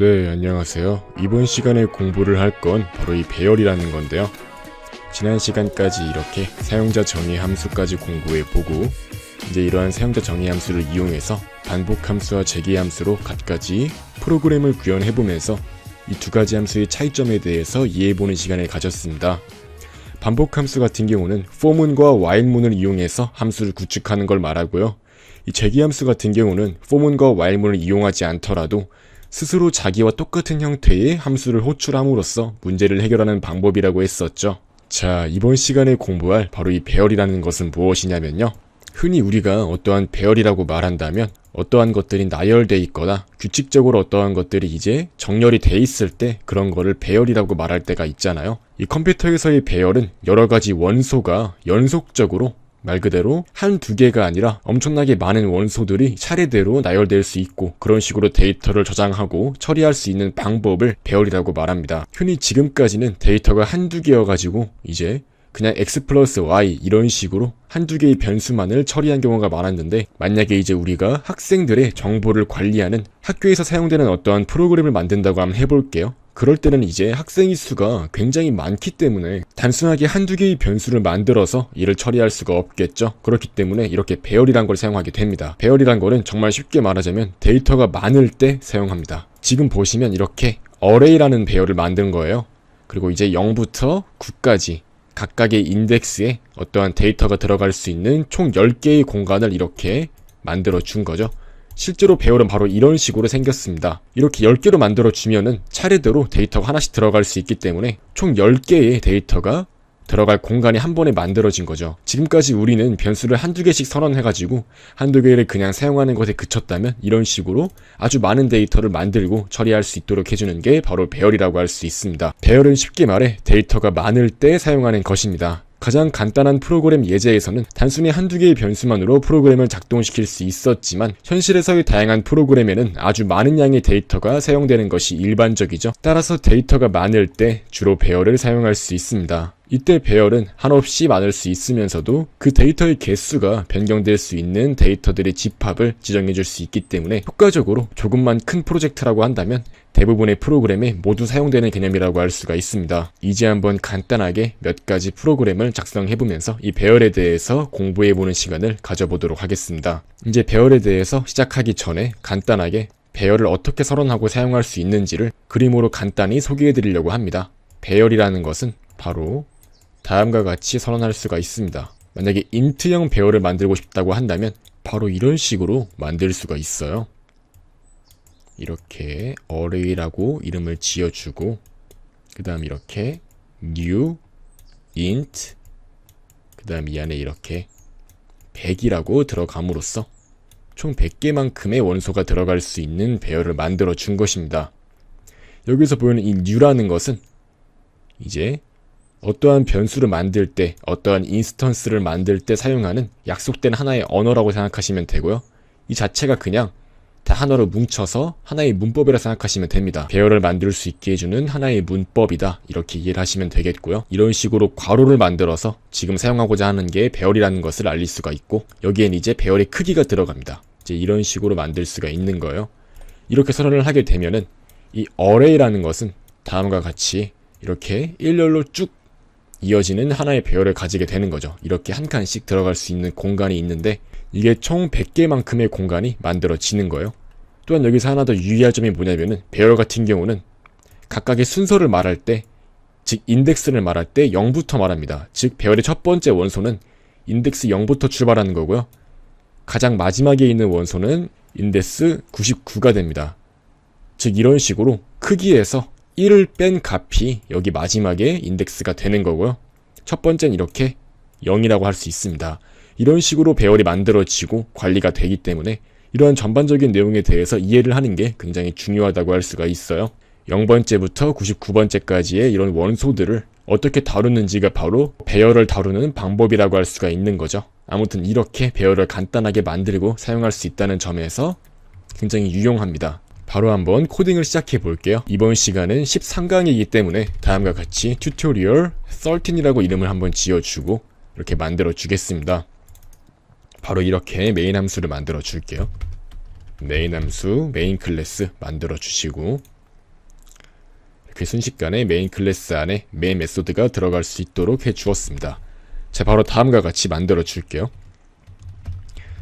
네, 안녕하세요. 이번 시간에 공부를 할 건 바로 이 배열이라는 건데요. 지난 시간까지 이렇게 사용자 정의 함수까지 공부해보고 이제 이러한 사용자 정의 함수를 이용해서 반복 함수와 재개 함수로 갖가지 프로그램을 구현해보면서 이 두 가지 함수의 차이점에 대해서 이해해보는 시간을 가졌습니다. 반복 함수 같은 경우는 for문과 while문을 이용해서 함수를 구축하는 걸 말하고요. 이 재개 함수 같은 경우는 for문과 while문을 이용하지 않더라도 스스로 자기와 똑같은 형태의 함수를 호출함으로써 문제를 해결하는 방법이라고 했었죠. 자, 이번 시간에 공부할 바로 이 배열이라는 것은 무엇이냐면요. 흔히 우리가 어떠한 배열이라고 말한다면 어떠한 것들이 나열돼 있거나 규칙적으로 어떠한 것들이 이제 정렬이 돼 있을 때 그런 거를 배열이라고 말할 때가 있잖아요. 이 컴퓨터에서의 배열은 여러 가지 원소가 연속적으로 말 그대로 한두 개가 아니라 엄청나게 많은 원소들이 차례대로 나열될 수 있고 그런 식으로 데이터를 저장하고 처리할 수 있는 방법을 배열이라고 말합니다. 흔히 지금까지는 데이터가 한두 개여가지고 이제 그냥 x 플러스 y 이런 식으로 한두 개의 변수만을 처리한 경우가 많았는데 만약에 이제 우리가 학생들의 정보를 관리하는 학교에서 사용되는 어떠한 프로그램을 만든다고 한번 해볼게요. 그럴 때는 이제 학생의 수가 굉장히 많기 때문에 단순하게 한두 개의 변수를 만들어서 이를 처리할 수가 없겠죠. 그렇기 때문에 이렇게 배열이란 걸 사용하게 됩니다. 배열이란 거는 정말 쉽게 말하자면 데이터가 많을 때 사용합니다. 지금 보시면 이렇게 어레이라는 배열을 만든 거예요. 그리고 이제 0부터 9까지 각각의 인덱스에 어떠한 데이터가 들어갈 수 있는 총 10개의 공간을 이렇게 만들어 준 거죠. 실제로 배열은 바로 이런 식으로 생겼습니다. 이렇게 10개로 만들어 주면은 차례대로 데이터가 하나씩 들어갈 수 있기 때문에 총 10개의 데이터가 들어갈 공간이 한 번에 만들어진 거죠. 지금까지 우리는 변수를 한두 개씩 선언해가지고 한두 개를 그냥 사용하는 것에 그쳤다면 이런 식으로 아주 많은 데이터를 만들고 처리할 수 있도록 해주는 게 바로 배열이라고 할 수 있습니다. 배열은 쉽게 말해 데이터가 많을 때 사용하는 것입니다. 가장 간단한 프로그램 예제에서는 단순히 한두 개의 변수만으로 프로그램을 작동시킬 수 있었지만 현실에서의 다양한 프로그램에는 아주 많은 양의 데이터가 사용되는 것이 일반적이죠. 따라서 데이터가 많을 때 주로 배열을 사용할 수 있습니다. 이때 배열은 한없이 많을 수 있으면서도 그 데이터의 개수가 변경될 수 있는 데이터들의 집합을 지정해 줄 수 있기 때문에 효과적으로 조금만 큰 프로젝트라고 한다면 대부분의 프로그램에 모두 사용되는 개념이라고 할 수가 있습니다. 이제 한번 간단하게 몇 가지 프로그램을 작성해보면서 이 배열에 대해서 공부해보는 시간을 가져보도록 하겠습니다. 이제 배열에 대해서 시작하기 전에 간단하게 배열을 어떻게 선언하고 사용할 수 있는지를 그림으로 간단히 소개해드리려고 합니다. 배열이라는 것은 바로 다음과 같이 선언할 수가 있습니다. 만약에 int형 배열을 만들고 싶다고 한다면 바로 이런 식으로 만들 수가 있어요. 이렇게 array라고 이름을 지어주고 그 다음 이렇게 new int 그 다음 이 안에 이렇게 100이라고 들어감으로써 총 100개만큼의 원소가 들어갈 수 있는 배열을 만들어 준 것입니다. 여기서 보이는 이 new라는 것은 이제 어떠한 변수를 만들 때, 어떠한 인스턴스를 만들 때 사용하는 약속된 하나의 언어라고 생각하시면 되고요. 이 자체가 그냥 다 하나로 뭉쳐서 하나의 문법이라 생각하시면 됩니다. 배열을 만들 수 있게 해주는 하나의 문법이다. 이렇게 이해를 하시면 되겠고요. 이런 식으로 괄호를 만들어서 지금 사용하고자 하는 게 배열이라는 것을 알릴 수가 있고 여기엔 이제 배열의 크기가 들어갑니다. 이제 이런 식으로 만들 수가 있는 거예요. 이렇게 선언을 하게 되면은 이 array라는 것은 다음과 같이 이렇게 일렬로 쭉 이어지는 하나의 배열을 가지게 되는 거죠. 이렇게 한 칸씩 들어갈 수 있는 공간이 있는데 이게 총 100개만큼의 공간이 만들어지는 거예요. 또한 여기서 하나 더 유의할 점이 뭐냐면은 배열 같은 경우는 각각의 순서를 말할 때, 즉 인덱스를 말할 때 0부터 말합니다. 즉 배열의 첫 번째 원소는 인덱스 0부터 출발하는 거고요. 가장 마지막에 있는 원소는 인덱스 99가 됩니다. 즉 이런 식으로 크기에서 1을 뺀 값이 여기 마지막에 인덱스가 되는 거고요. 첫 번째는 이렇게 0이라고 할 수 있습니다. 이런 식으로 배열이 만들어지고 관리가 되기 때문에 이러한 전반적인 내용에 대해서 이해를 하는 게 굉장히 중요하다고 할 수가 있어요. 0번째부터 99번째까지의 이런 원소들을 어떻게 다루는지가 바로 배열을 다루는 방법이라고 할 수가 있는 거죠. 아무튼 이렇게 배열을 간단하게 만들고 사용할 수 있다는 점에서 굉장히 유용합니다. 바로 한번 코딩을 시작해 볼게요. 이번 시간은 13강이기 때문에 다음과 같이 튜토리얼 13이라고 이름을 한번 지어주고 이렇게 만들어 주겠습니다. 바로 이렇게 메인 함수를 만들어 줄게요. 메인 함수 메인 클래스 만들어 주시고 이렇게 순식간에 메인 클래스 안에 메인 메소드가 들어갈 수 있도록 해주었습니다. 자, 바로 다음과 같이 만들어 줄게요.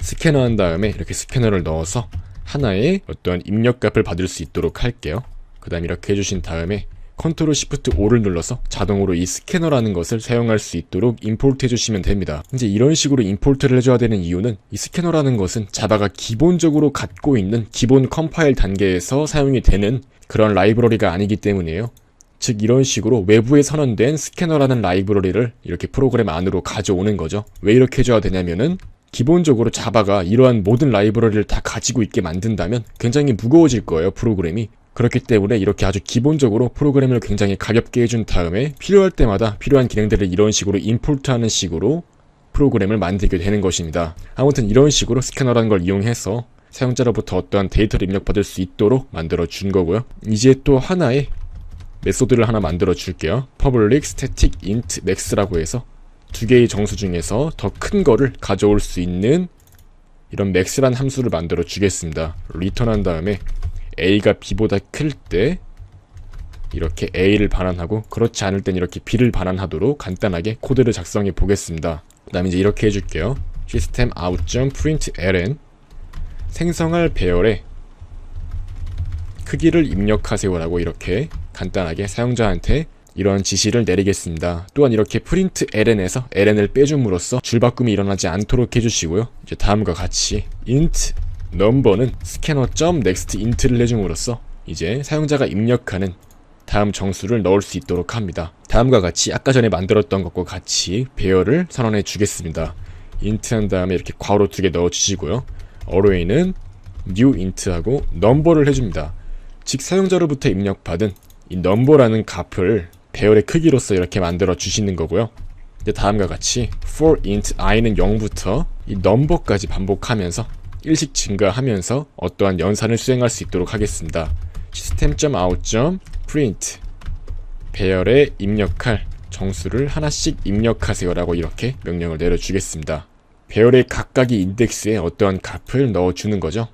스캐너 한 다음에 이렇게 스캐너를 넣어서 하나의 어떠한 입력값을 받을 수 있도록 할게요. 그 다음 이렇게 해주신 다음에 컨트롤 시프트 O를 눌러서 자동으로 이 스캐너라는 것을 사용할 수 있도록 임포트 해주시면 됩니다. 이제 이런 식으로 임포트를 해줘야 되는 이유는 이 스캐너라는 것은 자바가 기본적으로 갖고 있는 기본 컴파일 단계에서 사용이 되는 그런 라이브러리가 아니기 때문이에요. 즉 이런 식으로 외부에 선언된 스캐너라는 라이브러리를 이렇게 프로그램 안으로 가져오는 거죠. 왜 이렇게 해줘야 되냐면은 기본적으로 자바가 이러한 모든 라이브러리를 다 가지고 있게 만든다면 굉장히 무거워질 거예요, 프로그램이. 그렇기 때문에 이렇게 아주 기본적으로 프로그램을 굉장히 가볍게 해준 다음에 필요할 때마다 필요한 기능들을 이런 식으로 임포트하는 식으로 프로그램을 만들게 되는 것입니다. 아무튼 이런 식으로 스캐너라는 걸 이용해서 사용자로부터 어떠한 데이터를 입력받을 수 있도록 만들어 준 거고요. 이제 또 하나의 메소드를 하나 만들어 줄게요. public static int max라고 해서 두 개의 정수 중에서 더 큰 거를 가져올 수 있는 이런 max란 함수를 만들어 주겠습니다. return한 다음에 a가 b보다 클 때 이렇게 a를 반환하고 그렇지 않을 땐 이렇게 b를 반환하도록 간단하게 코드를 작성해 보겠습니다. 그 다음에 이제 이렇게 해줄게요. system out.println 생성할 배열에 크기를 입력하세요 라고 이렇게 간단하게 사용자한테 이런 지시를 내리겠습니다. 또한 이렇게 println에서 ln을 빼줌으로써 줄바꿈이 일어나지 않도록 해주시고요. 이제 다음과 같이 int number는 scanner.next int를 해줌으로써 이제 사용자가 입력하는 다음 정수를 넣을 수 있도록 합니다. 다음과 같이 아까 전에 만들었던 것과 같이 배열을 선언해 주겠습니다. int 한 다음에 이렇게 괄호 2개 넣어 주시고요. array는 new int하고 number를 해줍니다. 즉 사용자로부터 입력받은 이 number라는 값을 배열의 크기로서 이렇게 만들어 주시는 거고요. 이제 다음과 같이 for int i는 0부터 이 number까지 반복하면서 1씩 증가하면서 어떠한 연산을 수행할 수 있도록 하겠습니다. system.out.print 배열에 입력할 정수를 하나씩 입력하세요 라고 이렇게 명령을 내려주겠습니다. 배열의 각각의 인덱스에 어떠한 값을 넣어주는 거죠.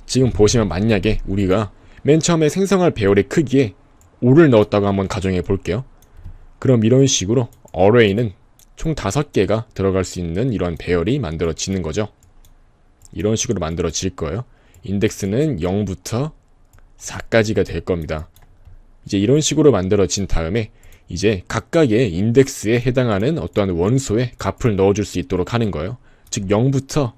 지금 보시면 만약에 우리가 맨 처음에 생성할 배열의 크기에 5를 넣었다고 한번 가정해 볼게요. 그럼 이런 식으로 array는 총 5개가 들어갈 수 있는 이런 배열이 만들어지는 거죠. 이런 식으로 만들어질 거예요. 인덱스는 0부터 4까지가 될 겁니다. 이제 이런 식으로 만들어진 다음에 이제 각각의 인덱스에 해당하는 어떠한 원소에 값을 넣어줄 수 있도록 하는 거예요. 즉 0부터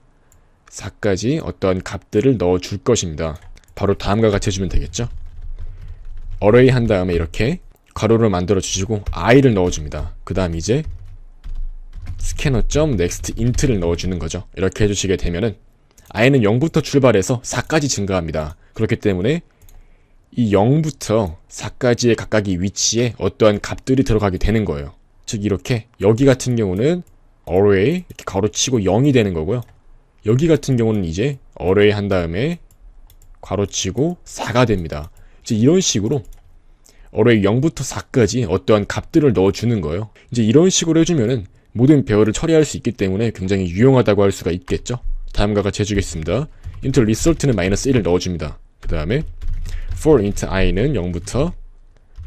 4까지 어떠한 값들을 넣어줄 것입니다. 바로 다음과 같이 해주면 되겠죠. array 한 다음에 이렇게 괄호를 만들어 주시고 i를 넣어줍니다. 그 다음 이제 scanner.next int를 넣어주는 거죠. 이렇게 해주시게 되면은 i는 0부터 출발해서 4까지 증가합니다. 그렇기 때문에 이 0부터 4까지의 각각의 위치에 어떠한 값들이 들어가게 되는 거예요. 즉 이렇게 여기 같은 경우는 array 이렇게 가로치고 0이 되는 거고요. 여기 같은 경우는 이제 array 한 다음에 가로치고 4가 됩니다. 이제 이런 식으로 array 0부터 4까지 어떠한 값들을 넣어주는 거예요. 이제 이런 식으로 해주면은 모든 배열을 처리할 수 있기 때문에 굉장히 유용하다고 할 수가 있겠죠. 다음과 같이 해주겠습니다. int result는 -1을 넣어줍니다. 그 다음에 for int i는 0부터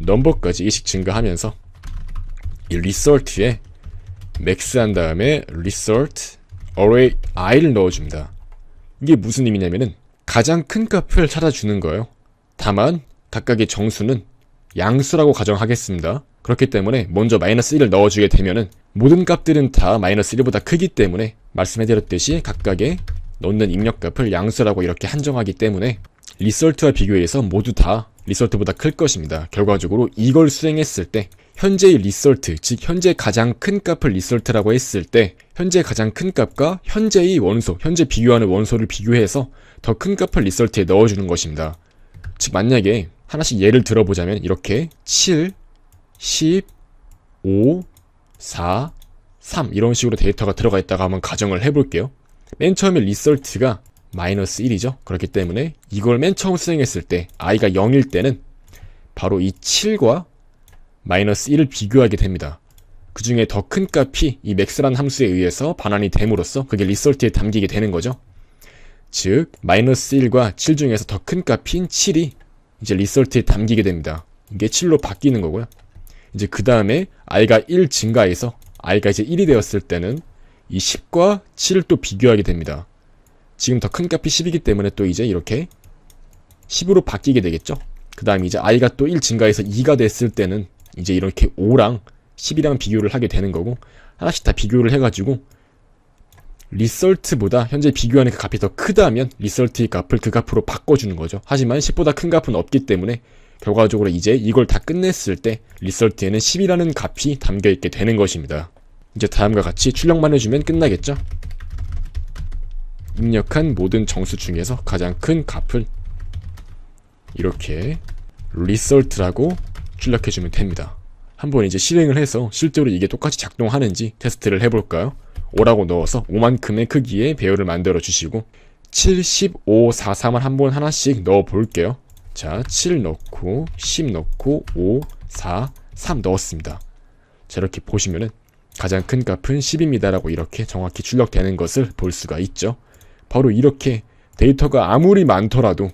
number까지 1씩 증가하면서 이 result에 max 한 다음에 result array i를 넣어줍니다. 이게 무슨 의미냐면은 가장 큰 값을 찾아주는 거예요. 다만 각각의 정수는 양수라고 가정하겠습니다. 그렇기 때문에 먼저 -1을 넣어주게 되면은 모든 값들은 다 -1보다 크기 때문에 말씀해드렸듯이 각각의 넣는 입력값을 양수라고 이렇게 한정하기 때문에 리설트와 비교해서 모두 다 리설트보다 클 것입니다. 결과적으로 이걸 수행했을 때 현재의 리설트, 즉 현재 가장 큰 값을 리설트라고 했을 때 현재 가장 큰 값과 현재의 원소, 현재 비교하는 원소를 비교해서 더 큰 값을 리설트에 넣어주는 것입니다. 즉 만약에 하나씩 예를 들어보자면 이렇게 7, 10, 5, 4, 3 이런 식으로 데이터가 들어가 있다가 한번 가정을 해볼게요. 맨 처음에 리설트가 -1이죠. 그렇기 때문에 이걸 맨 처음 수행했을 때 i가 0일 때는 바로 이 7과 -1을 비교하게 됩니다. 그 중에 더 큰 값이 이 max란 함수에 의해서 반환이 됨으로써 그게 리설트에 담기게 되는 거죠. 즉 -1과 7 중에서 더 큰 값인 7이 이제 리설트에 담기게 됩니다. 이게 7로 바뀌는 거고요. 이제 그 다음에 i가 1 증가해서 i가 이제 1이 되었을 때는 이 10과 7을 또 비교하게 됩니다. 지금 더 큰 값이 10이기 때문에 또 이제 이렇게 10으로 바뀌게 되겠죠. 그 다음에 이제 i가 또 1 증가해서 2가 됐을 때는 이제 이렇게 5랑 10이랑 비교를 하게 되는 거고, 하나씩 다 비교를 해가지고 리설트보다 현재 비교하는 그 값이 더 크다면 리설트의 값을 그 값으로 바꿔주는 거죠. 하지만 10보다 큰 값은 없기 때문에 결과적으로 이제 이걸 다 끝냈을 때 리설트에는 10이라는 값이 담겨있게 되는 것입니다. 이제 다음과 같이 출력만 해주면 끝나겠죠. 입력한 모든 정수 중에서 가장 큰 값을 이렇게 리설트라고 출력해주면 됩니다. 한번 이제 실행을 해서 실제로 이게 똑같이 작동하는지 테스트를 해볼까요? 5라고 넣어서 5만큼의 크기의 배열을 만들어 주시고 7, 10, 5, 4, 3을 한번 하나씩 넣어 볼게요. 자, 7 넣고 10 넣고 5, 4, 3 넣었습니다. 자, 이렇게 보시면은 가장 큰 값은 10입니다 라고 이렇게 정확히 출력되는 것을 볼 수가 있죠. 바로 이렇게 데이터가 아무리 많더라도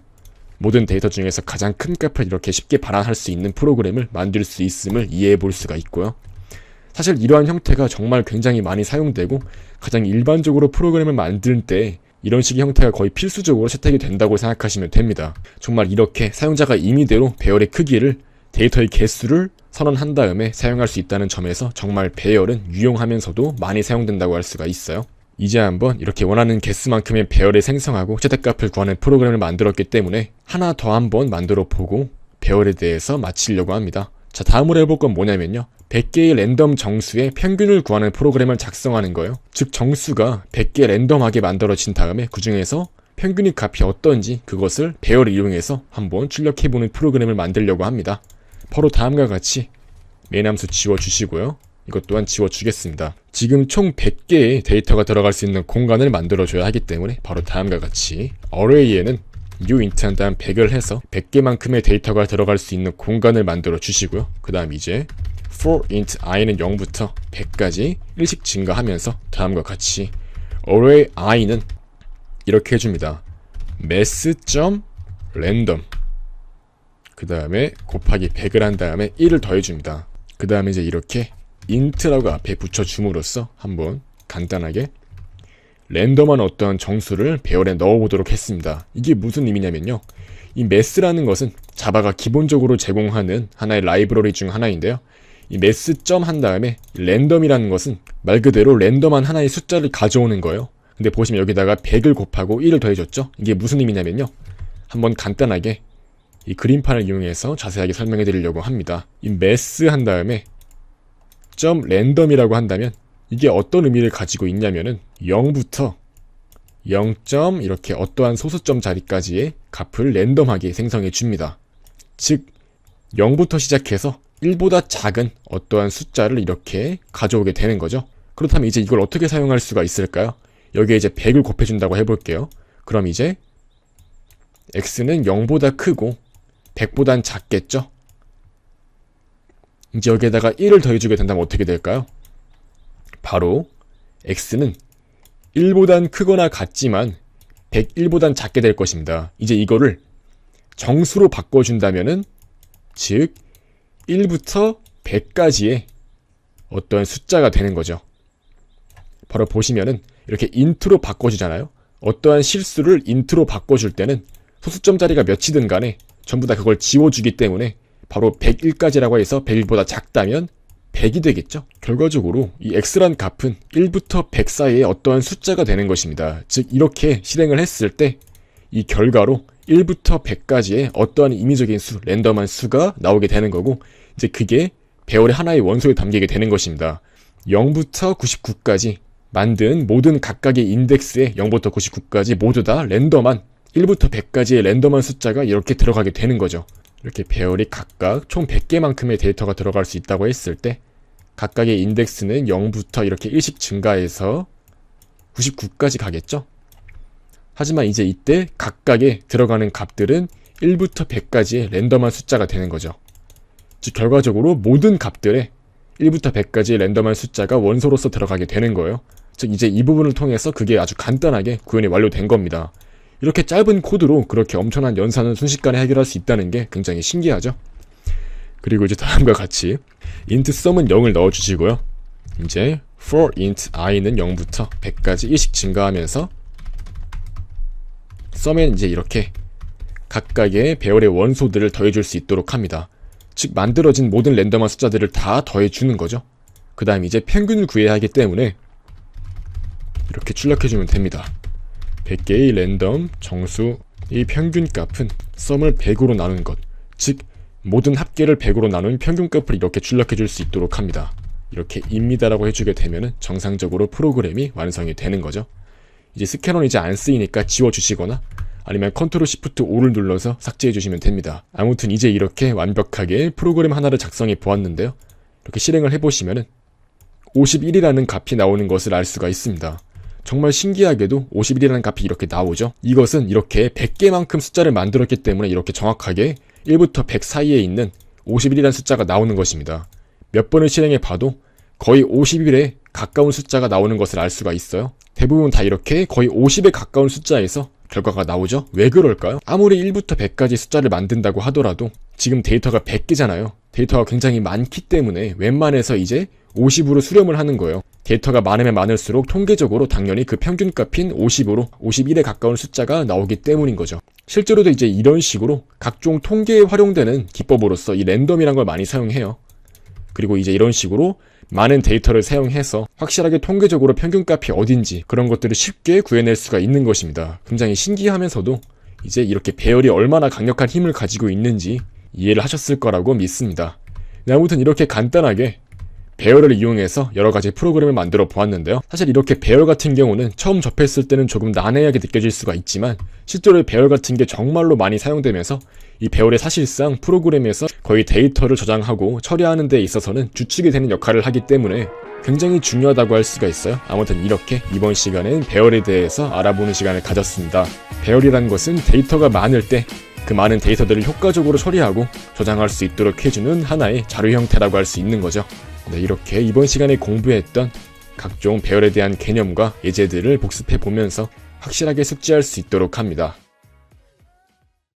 모든 데이터 중에서 가장 큰 값을 이렇게 쉽게 발환할 수 있는 프로그램을 만들 수 있음을 이해해 볼 수가 있고요. 사실 이러한 형태가 정말 굉장히 많이 사용되고 가장 일반적으로 프로그램을 만들 때 이런 식의 형태가 거의 필수적으로 채택이 된다고 생각하시면 됩니다. 정말 이렇게 사용자가 임의대로 배열의 크기를 데이터의 개수를 선언한 다음에 사용할 수 있다는 점에서 정말 배열은 유용하면서도 많이 사용된다고 할 수가 있어요. 이제 한번 이렇게 원하는 개수만큼의 배열을 생성하고 채택값을 구하는 프로그램을 만들었기 때문에 하나 더 한번 만들어 보고 배열에 대해서 마치려고 합니다. 자, 다음으로 해볼 건 뭐냐면요, 100개의 랜덤 정수의 평균을 구하는 프로그램을 작성하는 거예요. 즉 정수가 100개 랜덤하게 만들어진 다음에 그 중에서 평균의 값이 어떤지 그것을 배열을 이용해서 한번 출력해보는 프로그램을 만들려고 합니다. 바로 다음과 같이 메인 함수 지워주시고요. 이것 또한 지워주겠습니다. 지금 총 100개의 데이터가 들어갈 수 있는 공간을 만들어줘야 하기 때문에 바로 다음과 같이 array에는 new int 한 다음 100을 해서 100개만큼의 데이터가 들어갈 수 있는 공간을 만들어 주시고요. 그 다음 이제 for int i는 0부터 100까지 1씩 증가하면서 다음과 같이 array i는 이렇게 해줍니다. mass.random 그 다음에 곱하기 100을 한 다음에 1을 더해줍니다. 그 다음에 이제 이렇게 int라고 앞에 붙여줌으로써 한번 간단하게 랜덤한 어떠한 정수를 배열에 넣어보도록 했습니다. 이게 무슨 의미냐면요, 이 mass라는 것은 자바가 기본적으로 제공하는 하나의 라이브러리 중 하나인데요, 이 mass 점 한 다음에 랜덤이라는 것은 말 그대로 랜덤한 하나의 숫자를 가져오는 거예요. 근데 보시면 여기다가 100을 곱하고 1을 더해줬죠. 이게 무슨 의미냐면요, 한번 간단하게 이 그림판을 이용해서 자세하게 설명해 드리려고 합니다. 이 mass 한 다음에 점 랜덤이라고 한다면 이게 어떤 의미를 가지고 있냐면은 0부터 0. 이렇게 어떠한 소수점 자리까지의 값을 랜덤하게 생성해 줍니다. 즉 0부터 시작해서 1보다 작은 어떠한 숫자를 이렇게 가져오게 되는 거죠. 그렇다면 이제 이걸 어떻게 사용할 수가 있을까요? 여기에 이제 100을 곱해준다고 해볼게요. 그럼 이제 x는 0보다 크고 100보단 작겠죠? 이제 여기에다가 1을 더해주게 된다면 어떻게 될까요? 바로 x는 1보단 크거나 같지만 101보단 작게 될 것입니다. 이제 이거를 정수로 바꿔준다면은 즉 1부터 100까지의 어떠한 숫자가 되는 거죠. 바로 보시면은 이렇게 int로 바꿔주잖아요. 어떠한 실수를 int로 바꿔줄 때는 소수점 자리가 몇이든 간에 전부 다 그걸 지워주기 때문에 바로 101까지라고 해서 101보다 작다면 100이 되겠죠. 결과적으로 이 x란 값은 1부터 100 사이의 어떠한 숫자가 되는 것입니다. 즉 이렇게 실행을 했을 때 이 결과로 1부터 100까지의 어떠한 임의적인 수, 랜덤한 수가 나오게 되는 거고, 이제 그게 배열의 하나의 원소에 담기게 되는 것입니다. 0부터 99까지 만든 모든 각각의 인덱스에 0부터 99까지 모두 다 랜덤한 1부터 100까지의 랜덤한 숫자가 이렇게 들어가게 되는 거죠. 이렇게 배열이 각각 총 100개만큼의 데이터가 들어갈 수 있다고 했을 때 각각의 인덱스는 0부터 이렇게 1씩 증가해서 99까지 가겠죠. 하지만 이제 이때 각각에 들어가는 값들은 1부터 100까지의 랜덤한 숫자가 되는 거죠. 즉 결과적으로 모든 값들에 1부터 100까지의 랜덤한 숫자가 원소로서 들어가게 되는 거예요. 즉 이제 이 부분을 통해서 그게 아주 간단하게 구현이 완료된 겁니다. 이렇게 짧은 코드로 그렇게 엄청난 연산을 순식간에 해결할 수 있다는 게 굉장히 신기하죠. 그리고 이제 다음과 같이 int sum은 0을 넣어주시고요. 이제 for int i는 0부터 100까지 1씩 증가하면서 sum엔 이제 이렇게 각각의 배열의 원소들을 더해줄 수 있도록 합니다. 즉 만들어진 모든 랜덤한 숫자들을 다 더해주는 거죠. 그 다음 이제 평균을 구해야 하기 때문에 이렇게 출력해주면 됩니다. 100개의 랜덤 정수 이 평균값은 sum을 100으로 나눈 것, 즉 모든 합계를 100으로 나눈 평균값을 이렇게 출력해줄 수 있도록 합니다. 이렇게 입니다라고 해주게 되면 정상적으로 프로그램이 완성이 되는 거죠. 이제 스캐너는 이제 안 쓰이니까 지워주시거나 아니면 컨트롤 시프트 5를 눌러서 삭제해 주시면 됩니다. 아무튼 이제 이렇게 완벽하게 프로그램 하나를 작성해 보았는데요. 이렇게 실행을 해보시면은 51이라는 값이 나오는 것을 알 수가 있습니다. 정말 신기하게도 51이라는 값이 이렇게 나오죠. 이것은 이렇게 100개만큼 숫자를 만들었기 때문에 이렇게 정확하게 1부터 100 사이에 있는 51이라는 숫자가 나오는 것입니다. 몇 번을 실행해 봐도 거의 51에 가까운 숫자가 나오는 것을 알 수가 있어요. 대부분 다 이렇게 거의 50에 가까운 숫자에서 결과가 나오죠. 왜 그럴까요? 아무리 1부터 100까지 숫자를 만든다고 하더라도 지금 데이터가 100개잖아요. 데이터가 굉장히 많기 때문에 웬만해서 이제 50으로 수렴을 하는 거예요. 데이터가 많으면 많을수록 통계적으로 당연히 그 평균값인 50으로 51에 가까운 숫자가 나오기 때문인 거죠. 실제로도 이제 이런 식으로 각종 통계에 활용되는 기법으로서 이 랜덤이란 걸 많이 사용해요. 그리고 이제 이런 식으로 많은 데이터를 사용해서 확실하게 통계적으로 평균값이 어딘지 그런 것들을 쉽게 구해낼 수가 있는 것입니다. 굉장히 신기하면서도 이제 이렇게 배열이 얼마나 강력한 힘을 가지고 있는지 이해를 하셨을 거라고 믿습니다. 네, 아무튼 이렇게 간단하게 배열을 이용해서 여러가지 프로그램을 만들어 보았는데요. 사실 이렇게 배열 같은 경우는 처음 접했을 때는 조금 난해하게 느껴질 수가 있지만 실제로 배열 같은 게 정말로 많이 사용되면서 이 배열이 사실상 프로그램에서 거의 데이터를 저장하고 처리하는 데 있어서는 주축이 되는 역할을 하기 때문에 굉장히 중요하다고 할 수가 있어요. 아무튼 이렇게 이번 시간엔 배열에 대해서 알아보는 시간을 가졌습니다. 배열이란 것은 데이터가 많을 때 그 많은 데이터들을 효과적으로 처리하고 저장할 수 있도록 해주는 하나의 자료 형태라고 할 수 있는 거죠. 네, 이렇게 이번 시간에 공부했던 각종 배열에 대한 개념과 예제들을 복습해 보면서 확실하게 숙지할 수 있도록 합니다.